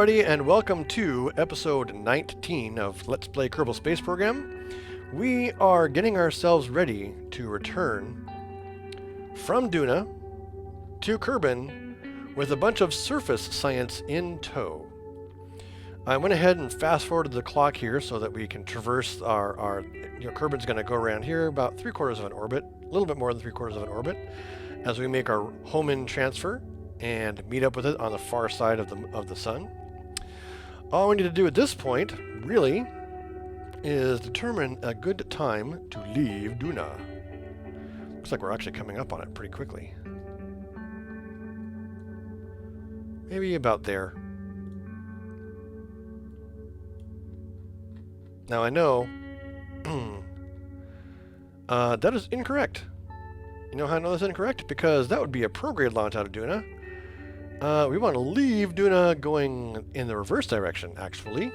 everybody, and welcome to episode 19 of Let's Play Kerbal Space Program. We are getting ourselves ready to return from Duna to Kerbin with a bunch of surface science in tow. I went ahead and fast forwarded the clock here so that we can traverse our Kerbin's going to go around here about 3/4 of an orbit, a little bit more than 3/4 of an orbit, as we make our home-in transfer and meet up with it on the far side of the sun. All we need to do at this point, really, is determine a good time to leave Duna. Looks like we're actually coming up on it pretty quickly. Maybe about there. Now I know that is incorrect. You know how I know that's incorrect? Because that would be a prograde launch out of Duna. We want to leave Duna going in the reverse direction, actually.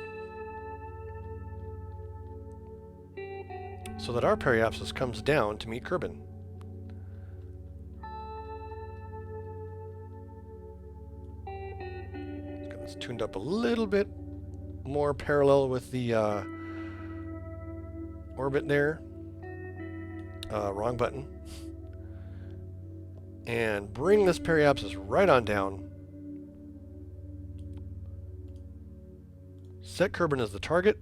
So that our periapsis comes down to meet Kerbin. Let's get this tuned up a little bit more parallel with the orbit there. Wrong button. And bring this periapsis right on down. Set Kerbin as the target.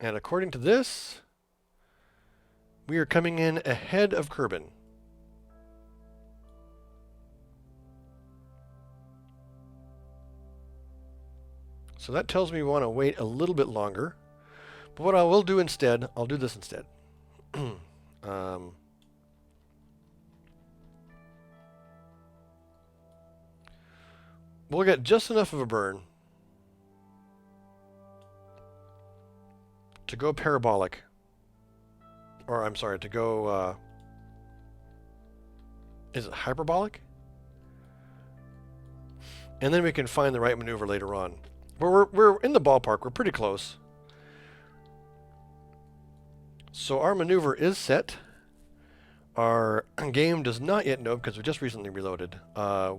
And according to this, we are coming in ahead of Kerbin. So that tells me we want to wait a little bit longer. But what I will do instead, I'll do this instead. We'll get just enough of a burn to go parabolic. Or, I'm sorry, to go, is it hyperbolic? And then we can find the right maneuver later on. We're in the ballpark. We're pretty close. So our maneuver is set. Our game does not yet know, because we just recently reloaded, how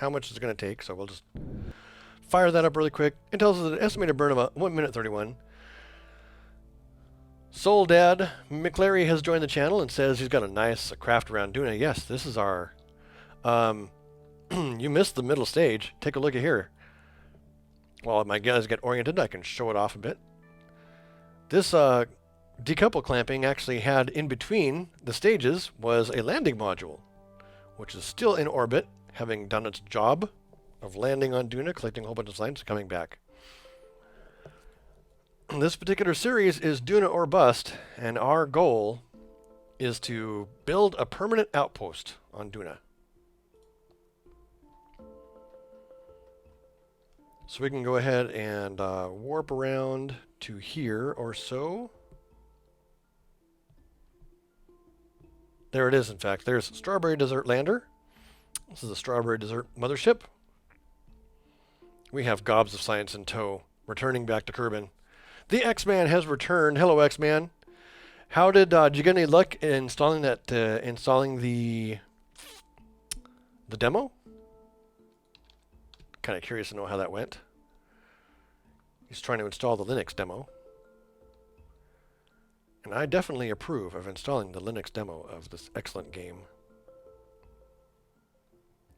much it's going to take. So we'll just fire that up really quick. It tells us an estimated burn of 1 minute 31. Soul Dad McClary has joined the channel and says he's got a nice craft around Duna. Yes, this is our... you missed the middle stage. Take a look at here. While my guys get oriented, I can show it off a bit. This decouple clamping actually had in between the stages was a landing module, which is still in orbit, having done its job of landing on Duna, collecting a whole bunch of science, and coming back. This particular series is Duna or Bust, and our goal is to build a permanent outpost on Duna. So we can go ahead and warp around to here or so. There it is, in fact. There's Strawberry Desert Lander. This is the Strawberry Desert Mothership. We have gobs of science in tow, returning back to Kerbin. The X-Man has returned. Hello, X-Man. How did you get any luck in installing that? Installing the demo? Kind of curious to know how that went. He's trying to install the Linux demo. And I definitely approve of installing the Linux demo of this excellent game.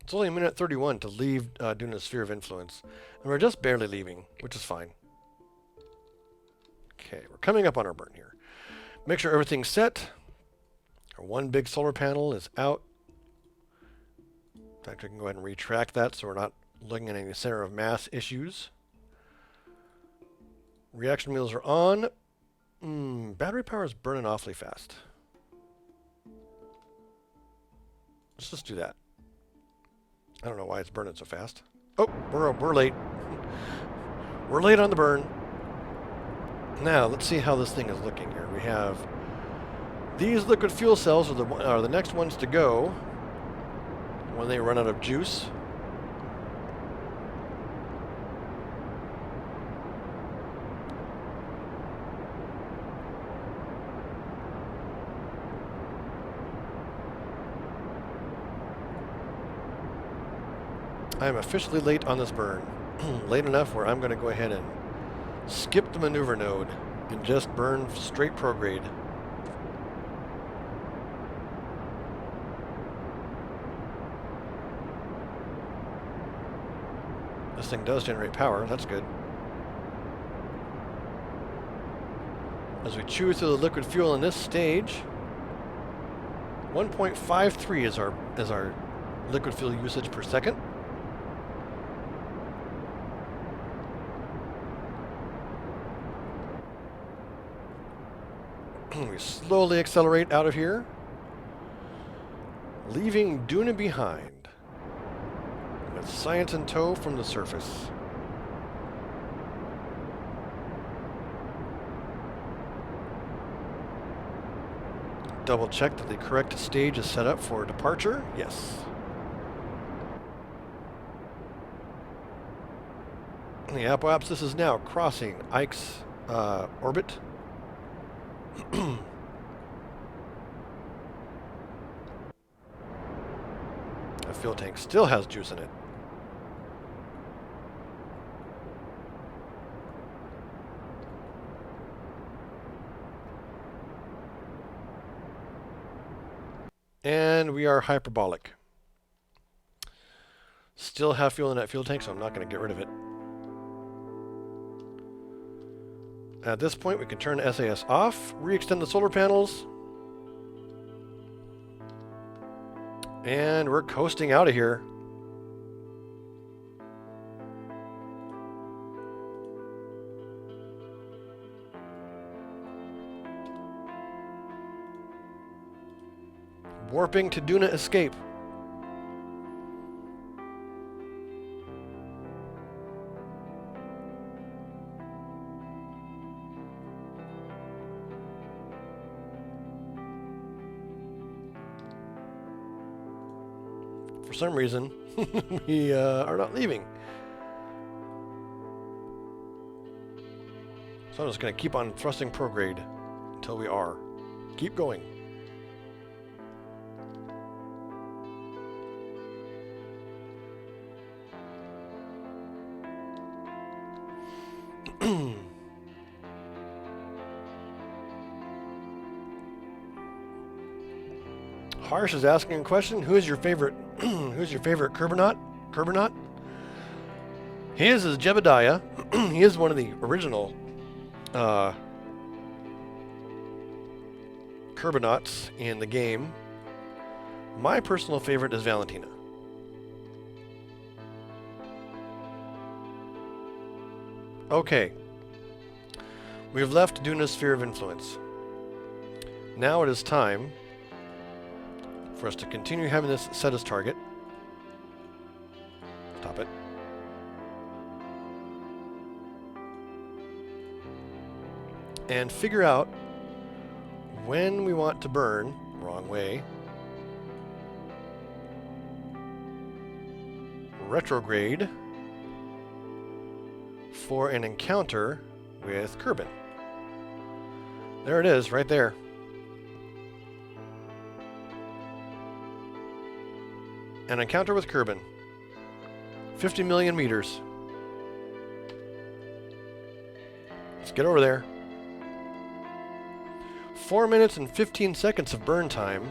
It's only 1 minute 31 to leave Duna's sphere of influence. And we're just barely leaving, which is fine. Okay, we're coming up on our burn here. Make sure everything's set. Our one big solar panel is out. In fact, we can go ahead and retract that so we're not looking at any center of mass issues. Reaction wheels are on. Battery power is burning awfully fast. Let's just do that. I don't know why it's burning so fast. Oh, we're late. We're late on the burn. Now, let's see how this thing is looking here. We have these liquid fuel cells are the next ones to go when they run out of juice. I'm officially late on this burn. Late enough where I'm going to go ahead and skip the maneuver node and just burn straight prograde. This thing does generate power, that's good. As we chew through the liquid fuel in this stage, 1.53 is our liquid fuel usage per second. We slowly accelerate out of here, leaving Duna behind, with science in tow from the surface. Double check that the correct stage is set up for departure. Yes. The apoapsis is now crossing Ike's orbit. That fuel tank still has juice in it. And we are hyperbolic. Still have fuel in that fuel tank, so I'm not going to get rid of it. At this point, we can turn SAS off, re-extend the solar panels, and we're coasting out of here. Warping to Duna escape. For some reason, we are not leaving. So I'm just going to keep on thrusting prograde until we are. Keep going. Harsh is asking a question. Who is your favorite? Who's your favorite Kerbonaut? His is Jebediah. He is one of the original Kerbonauts in the game. My personal favorite is Valentina. Okay. We've left Duna's sphere of influence. Now it is time for us to continue having this set as target. Stop it. And figure out when we want to burn, wrong way, retrograde for an encounter with Kerbal. There it is, right there. An encounter with Kerbal. 50 million meters. Let's get over there. 4 minutes and 15 seconds of burn time.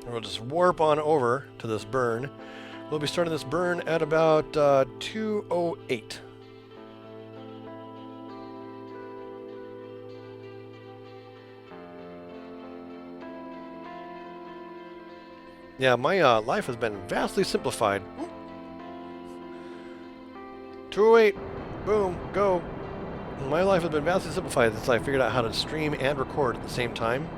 We'll just warp on over to this burn. We'll be starting this burn at about 2:08. Yeah, my life has been vastly simplified. 2:08, boom, go. My life has been vastly simplified since I figured out how to stream and record at the same time.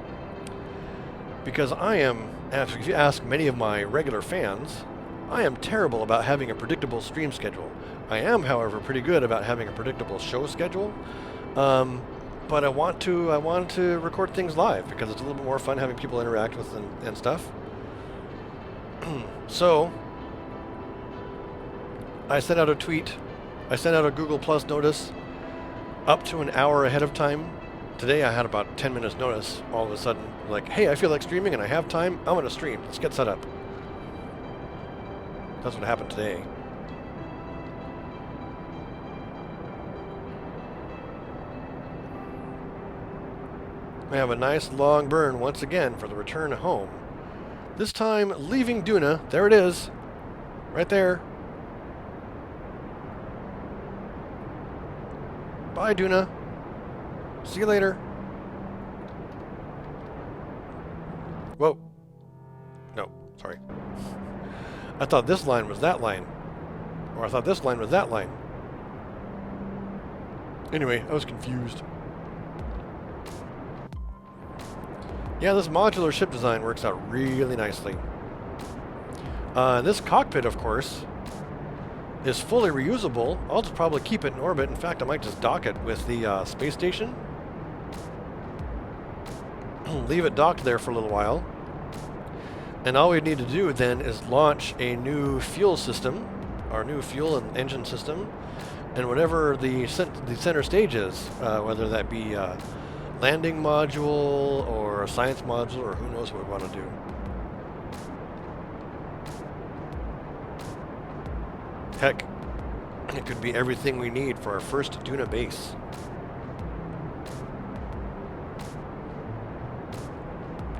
Because I am, if you ask many of my regular fans, I am terrible about having a predictable stream schedule. I am, however, pretty good about having a predictable show schedule. but I want to record things live because it's a little bit more fun having people interact with and stuff. So I sent out a tweet. I sent out a Google Plus notice up to an hour ahead of time. Today I had about 10 minutes notice all of a sudden. Like, hey, I feel like streaming and I have time. I'm going to stream. Let's get set up. That's what happened today. We have a nice long burn once again for the return home. This time leaving Duna. There it is. Right there. Bye, Duna. See you later. Whoa. No, sorry. I thought this line was that line. Or I thought this line was that line. Anyway, I was confused. Yeah, this modular ship design works out really nicely. This cockpit, of course, is fully reusable. I'll just probably keep it in orbit. In fact, I might just dock it with the space station. Leave it docked there for a little while. And all we need to do then is launch a new fuel system, our new fuel and engine system, and whatever the center stage is, whether that be a landing module or a science module or who knows what we want to do. Heck, it could be everything we need for our first Duna base.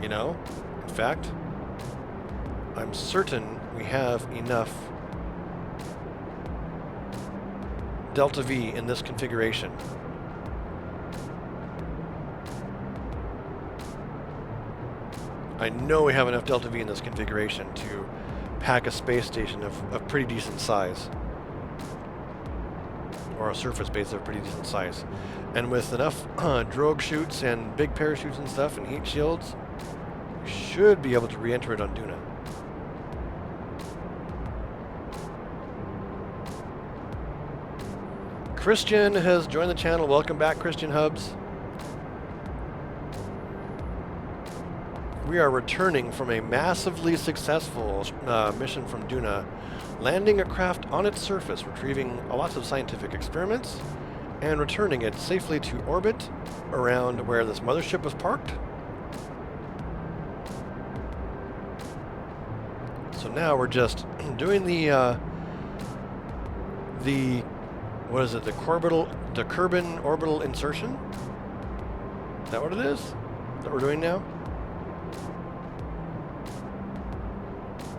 You know, in fact, I'm certain we have enough Delta V in this configuration. I know we have enough Delta V in this configuration to pack a space station of pretty decent size. Or a surface base of pretty decent size. And with enough drogue chutes and big parachutes and stuff and heat shields, we should be able to re-enter it on Duna. Christian has joined the channel. Welcome back, Christian Hubs. We are returning from a massively successful mission from Duna, landing a craft on its surface, retrieving lots of scientific experiments, and returning it safely to orbit around where this mothership was parked. So now we're just doing the what is it? The Kerbal orbital insertion. Is that what it is? That we're doing now?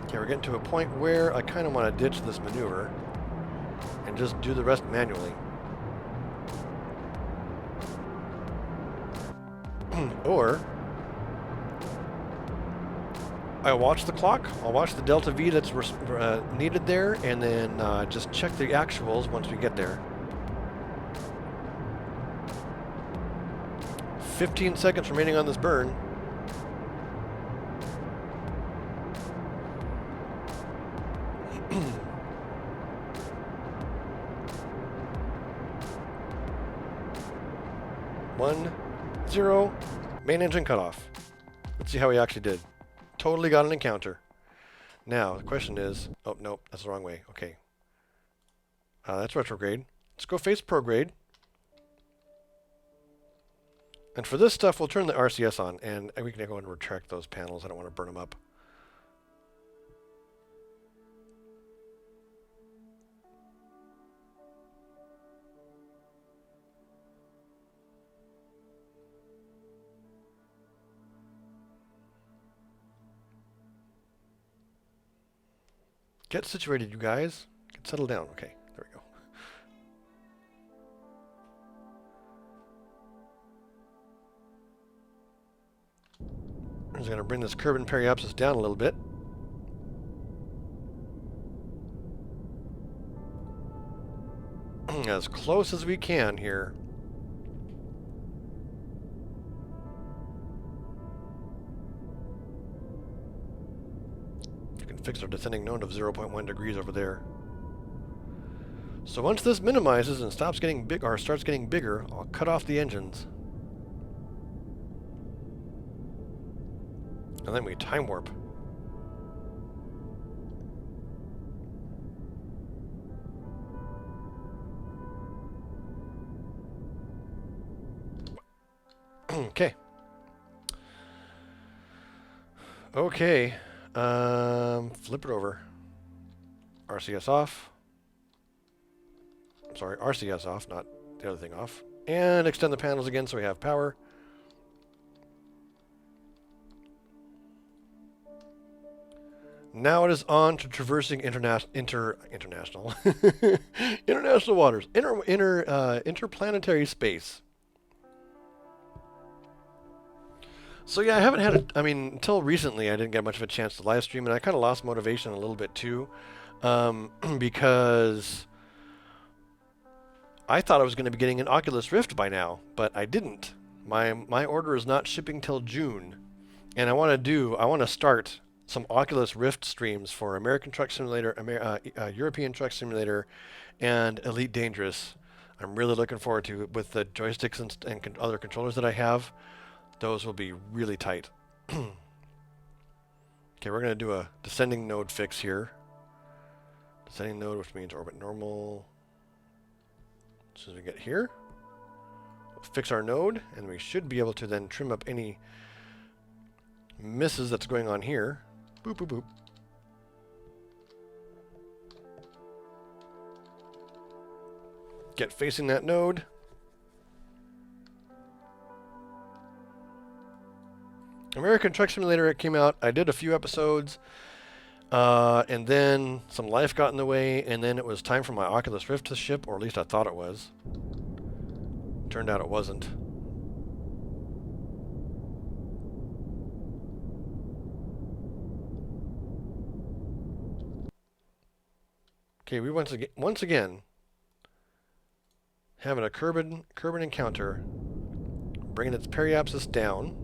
Okay, we're getting to a point where I kind of want to ditch this maneuver and just do the rest manually. Or I watch the clock, I'll watch the Delta V that's needed there, and then just check the actuals once we get there. 15 seconds remaining on this burn. One, zero, main engine cutoff. Let's see how he actually did. Totally got an encounter. Now, the question is... Oh, nope, that's the wrong way. Okay. That's retrograde. Let's go face prograde. And for this stuff, we'll turn the RCS on, and we can go and retract those panels. I don't want to burn them up. Get situated, you guys. Get settled down. Okay, there we go. I'm just going to bring this curve and periapsis down a little bit. As close as we can here. Fix our descending node of 0.1 degrees over there. So once this minimizes and stops getting big or starts getting bigger, I'll cut off the engines. And then we time warp. Okay. Okay. Flip it over. RCS off. Sorry, RCS off, not the other thing off. And extend the panels again so we have power. Now it is on to traversing international international waters, interplanetary space. So yeah, I haven't had I mean, until recently, I didn't get much of a chance to live stream, and I kind of lost motivation a little bit too, because I thought I was going to be getting an Oculus Rift by now, but I didn't. My order is not shipping till June, and I want to start some Oculus Rift streams for American Truck Simulator, European Truck Simulator, and Elite Dangerous. I'm really looking forward to it with the joysticks and other controllers that I have. Those will be really tight. Okay, we're going to do a descending node fix here. Descending node, which means orbit normal. As soon as we get here, we'll fix our node, and we should be able to then trim up any misses that's going on here. Boop, boop, boop. Get facing that node. American Truck Simulator, it came out. I did a few episodes, and then some life got in the way, and then it was time for my Oculus Rift to ship, or at least I thought it was. Turned out it wasn't. Okay, we once again having a Kerbal encounter, bringing its periapsis down.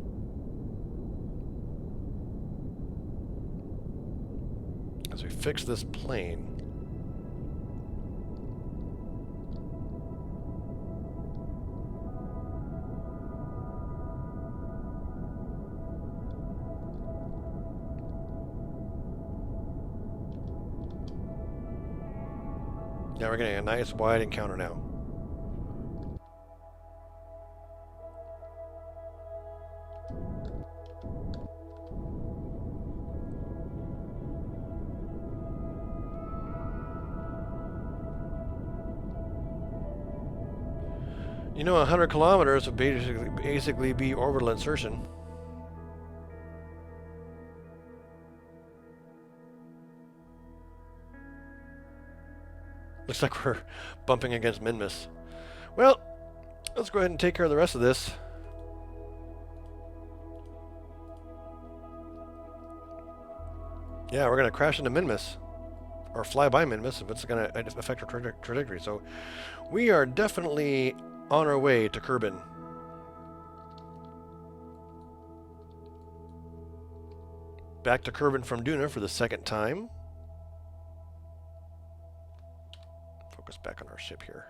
As we fix this plane. Now we're getting a nice wide encounter now. You know, 100 kilometers would basically be orbital insertion. Looks like we're bumping against Minmus. Well, let's go ahead and take care of the rest of this. Yeah, we're going to crash into Minmus. Or fly by Minmus if it's going to affect our trajectory. So we are definitely on our way to Kerbal. Back to Kerbal from Duna for the second time. Focus back on our ship here.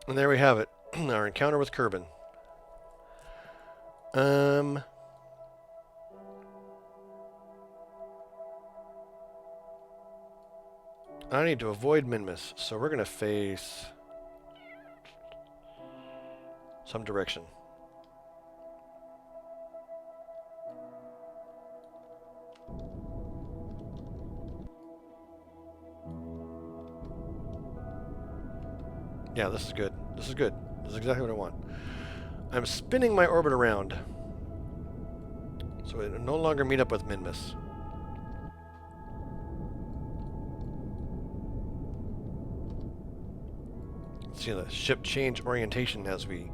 And there we have it. Our encounter with Kerbal. I need to avoid Minmus, so we're going to face some direction. Yeah, this is good. This is good. This is exactly what I want. I'm spinning my orbit around, so it no longer meet up with Minmus. See the ship change orientation as we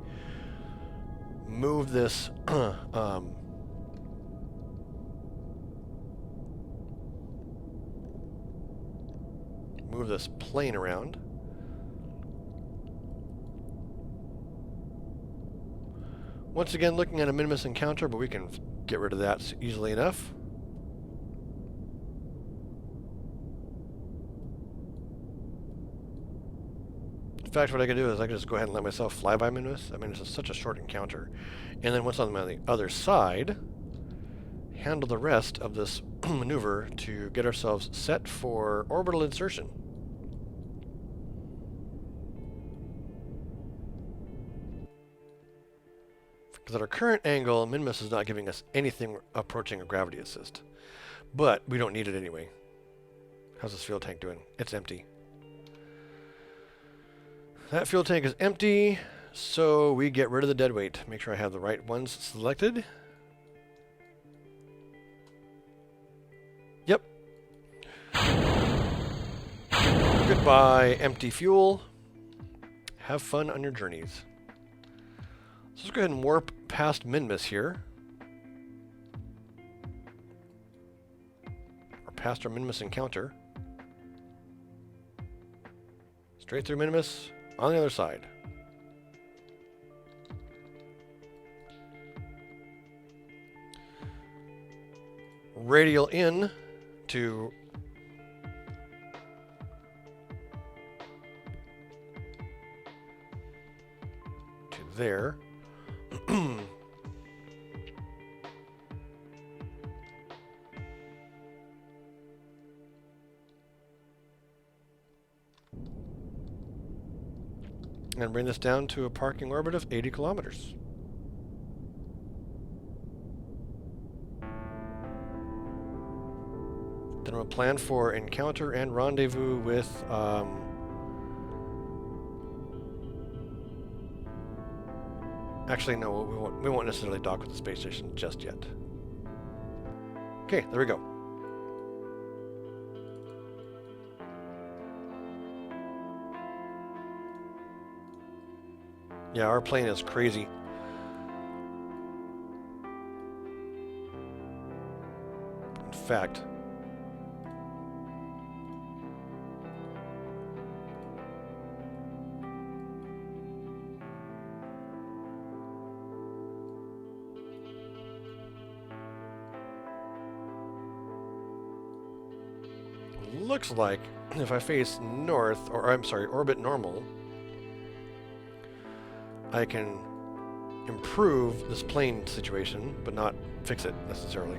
move this move this plane around. Once again, looking at a minimus encounter, but we can get rid of that easily enough. In fact, what I can do is I can just go ahead and let myself fly by minimus. I mean, it's such a short encounter. And then once I'm on the other side, handle the rest of this maneuver to get ourselves set for orbital insertion. Because at our current angle, minimus is not giving us anything approaching a gravity assist. But we don't need it anyway. How's this fuel tank doing? It's empty. That fuel tank is empty, so we get rid of the dead weight. Make sure I have the right ones selected. Yep. Goodbye, empty fuel. Have fun on your journeys. So let's go ahead and warp past Minmus here. Or past our Minmus encounter. Straight through Minmus, on the other side. Radial in to there. And bring this down to a parking orbit of 80 kilometers. Then we'll plan for encounter and rendezvous with actually, no, we won't necessarily dock with the space station just yet. Okay, there we go. Yeah, our plane is crazy. In fact, looks like if I face north, or I'm sorry, orbit normal, I can improve this plane situation, but not fix it necessarily.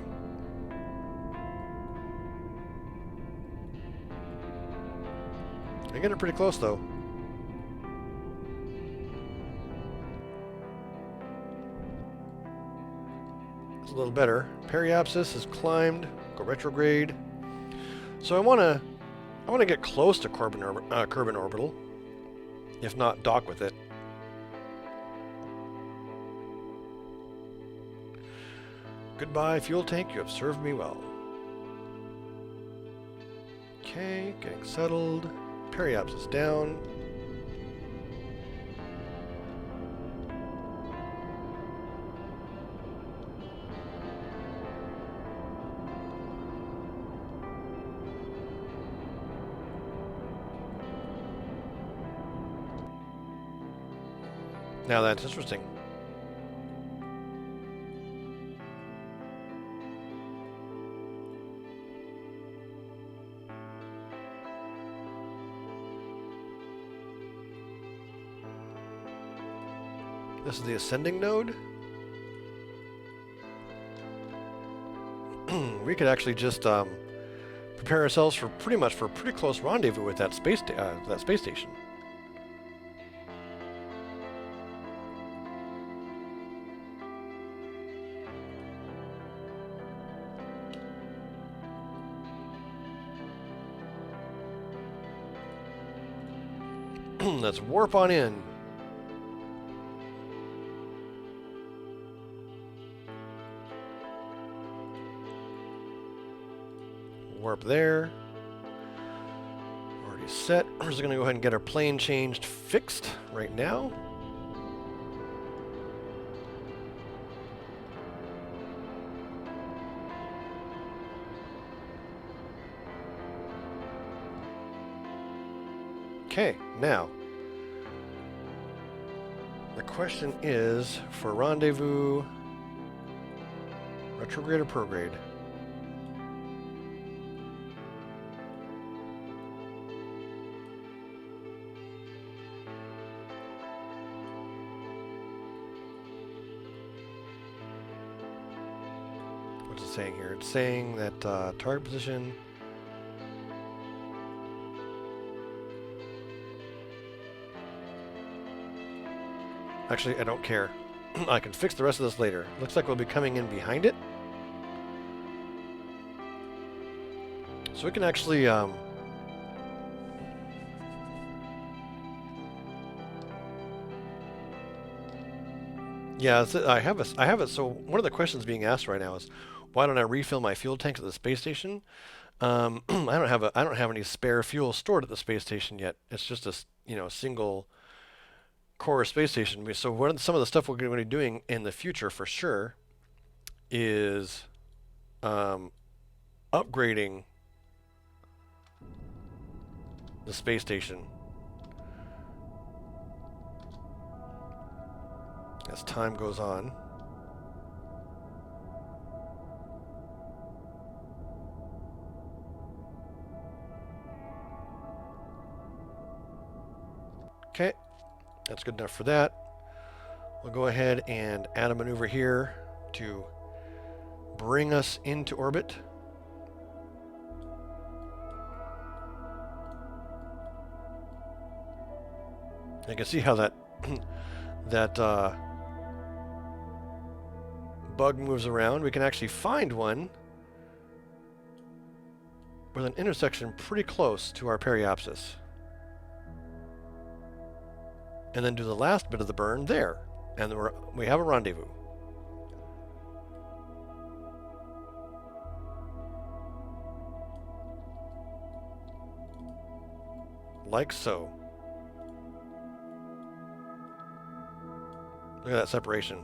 I get it pretty close though. It's a little better. Periapsis is climbed. Go retrograde. So I want to get close to Kerbal orbital, if not dock with it. Goodbye, fuel tank. You have served me well. Okay, getting settled. Periapsis down. Now that's interesting. This is the ascending node. We could actually just prepare ourselves for pretty close rendezvous with that space station. Let's warp on in. Warp there. Already set. We're just going to go ahead and get our plane changed fixed right now. Okay, now The question is for rendezvous, retrograde or prograde? What's it saying here? It's saying that target position. Actually, I don't care. I can fix the rest of this later. Looks like we'll be coming in behind it. So we can actually yeah, I have it. So one of the questions being asked right now is, why don't I refill my fuel tanks at the space station? I don't have any spare fuel stored at the space station yet. It's just a single core space station. So some of the stuff we're going to be doing in the future for sure is upgrading the space station as time goes on. Okay. That's good enough for that. We'll go ahead and add a maneuver here to bring us into orbit. You can see how that bug moves around. We can actually find one with an intersection pretty close to our periapsis. And then do the last bit of the burn there. And we have a rendezvous. Like so. Look at that separation.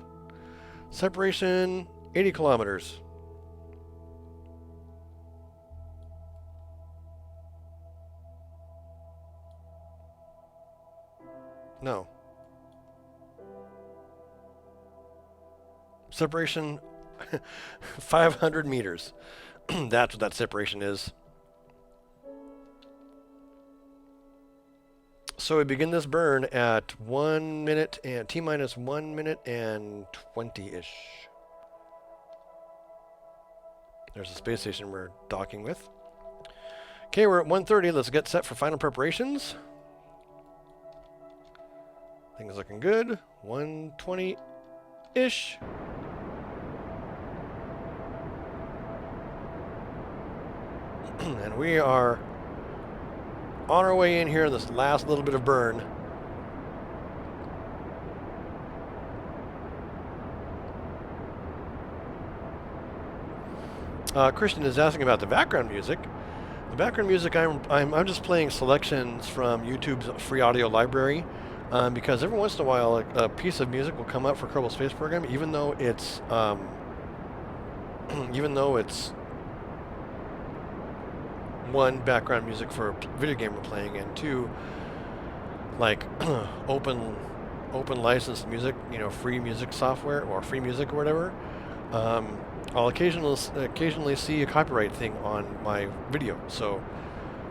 Separation, 80 kilometers. No. Separation 500 meters. That's what that separation is. So we begin this burn at 1 minute and T-minus 1 minute and 20-ish. There's the space station we're docking with. Okay, we're at 1:30. Let's get set for final preparations. Things looking good. 120-ish. And we are on our way in here in this last little bit of burn. Christian is asking about the background music. The background music, I'm just playing selections from YouTube's free audio library, because every once in a while a piece of music will come up for Kerbal Space Program, even though it's one, background music for a video game we're playing, and two, like open licensed music, free music software or free music or whatever. I'll occasionally see a copyright thing on my video, so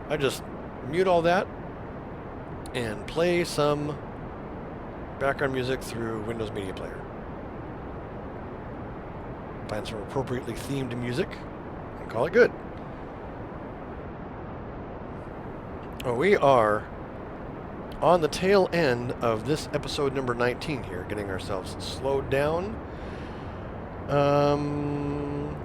I just mute all that and play some background music through Windows Media Player. Find some appropriately themed music and call it good. We are on the tail end of this episode number 19 here, getting ourselves slowed down. And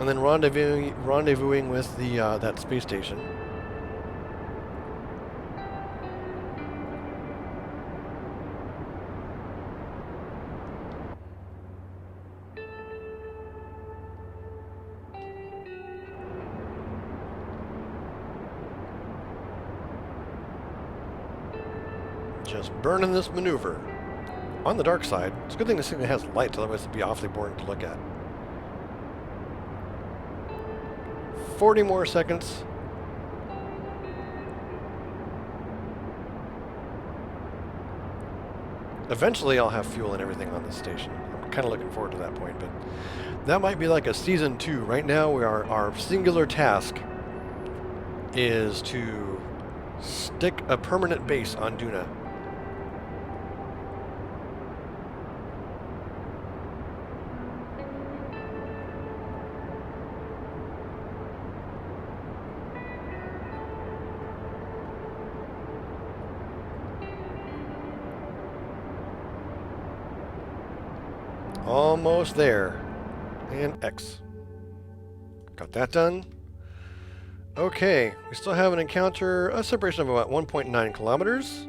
then rendezvousing with that space station. Just burning this maneuver. On the dark side, it's a good thing this thing has lights, otherwise it'd be awfully boring to look at. 40 more seconds. Eventually I'll have fuel and everything on this station. I'm kind of looking forward to that point, but that might be like a season 2. Right now our singular task is to stick a permanent base on Duna. Almost there. And X. Got that done. Okay, we still have an encounter, a separation of about 1.9 kilometers.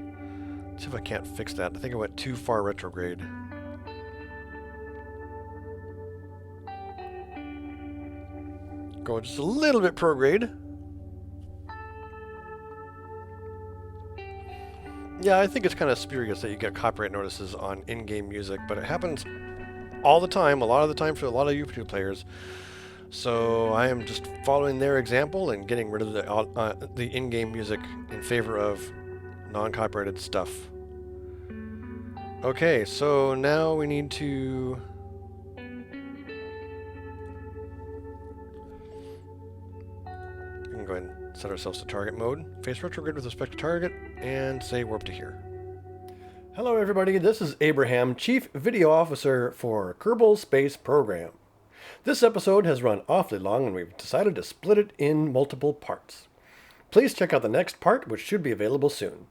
Let's see if I can't fix that. I think I went too far retrograde. Go just a little bit prograde. Yeah, I think it's kind of spurious that you get copyright notices on in-game music, but it happens all the time, a lot of the time for a lot of YouTube players. So I am just following their example and getting rid of the in-game music in favor of non-copyrighted stuff. Okay, so now we need to... we can go ahead and set ourselves to target mode, face retrograde with respect to target, and say warp to here. Hello everybody, this is Abraham, Chief Video Officer for Kerbal Space Program. This episode has run awfully long and we've decided to split it in multiple parts. Please check out the next part, which should be available soon.